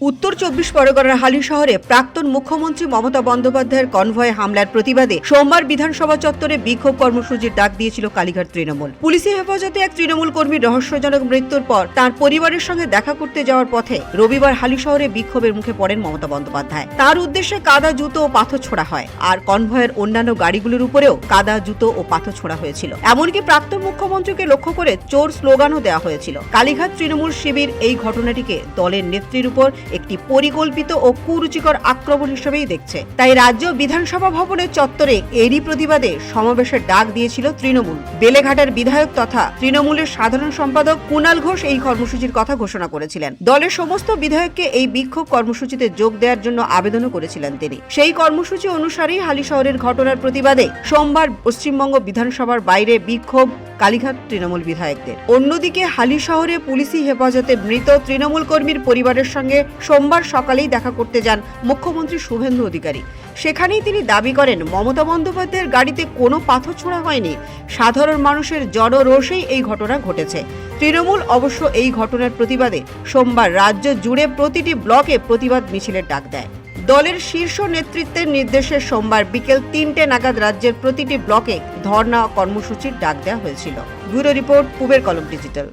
উত্তর ২৪ পরগনার হালি শহরে প্রাক্তন মুখ্যমন্ত্রী মমতা বন্দ্যোপাধ্যায়ের কনভয়ে হামলার প্রতিবাদে সোমবার বিধানসভা চত্বরে বিক্ষোভ কর্মসূচির ডাক দিয়েছিল কালীঘাট তৃণমূল। পুলিশি হেফাজতে এক তৃণমূল কর্মীর রহস্যজনক মৃত্যুর পর তার পরিবারের সঙ্গে দেখা করতে যাওয়ার পথে রবিবার হালি শহরে বিক্ষোভের মুখে পড়েন মমতা বন্দ্যোপাধ্যায়। তার উদ্দেশ্যে কাদা, জুতো ও পাথর ছোড়া হয়, আর কনভয়ের অন্যান্য গাড়িগুলোর উপরেও কাদা, জুতো ও পাথর ছোড়া হয়েছিল। এমনকি প্রাক্তন মুখ্যমন্ত্রীকে লক্ষ্য করে চোর স্লোগানও দেওয়া হয়েছিল। কালীঘাট তৃণমূল শিবির এই ঘটনাটিকে দলের নেত্রীর উপর একটি পরিকল্পিত ও কুরুচিকর আক্রমণ হিসেবেই দেখছে। তাই রাজ্য বিধানসভা ভবনের চত্বরে এরই প্রতিবাদে সমাবেশের ডাক দিয়েছিল তৃণমূল। বেলেঘাটার বিধায়ক তথা তৃণমূলের সাধারণ সম্পাদক কুণাল ঘোষ এই কর্মসূচির কথা ঘোষণা করেছিলেন। দলের সমস্ত বিধায়ককে এই বিক্ষোভ কর্মসূচিতে যোগ দেওয়ার জন্য আবেদনও করেছিলেন তিনি। সেই কর্মসূচি অনুসারেই হালি শহরের ঘটনার প্রতিবাদে সোমবার পশ্চিমবঙ্গ বিধানসভার বাইরে বিক্ষোভ কালীঘাট তৃণমূল বিধায়কদের। অন্যদিকে হালি শহরে পুলিশি হেফাজতে মৃত তৃণমূল কর্মীর পরিবারের সঙ্গে সোমবার সকালেই দেখা করতে যান মুখ্যমন্ত্রী শুভেন্দু অধিকারী। সেখানেই তিনি দাবি করেন মমতা বন্দ্যোপাধ্যায়ের গাড়িতে কোনো পাথর ছোড়া হয়নি, সাধারণ মানুষের জনরোষেই এই ঘটনা ঘটেছে। তৃণমূল অবশ্য এই ঘটনার প্রতিবাদে সোমবার রাজ্য জুড়ে প্রতিটি ব্লকে প্রতিবাদ মিছিলের ডাক দেয়। দলের শীর্ষ নেতৃত্বের নির্দেশে সোমবার বিকেল ৩টে নাগাদ রাজ্যের প্রতিটি ব্লকে ধর্ণা কর্মসূচির ডাক দেওয়া হয়েছিল। ব্যুরো রিপোর্ট, পূবের কলম ডিজিটাল।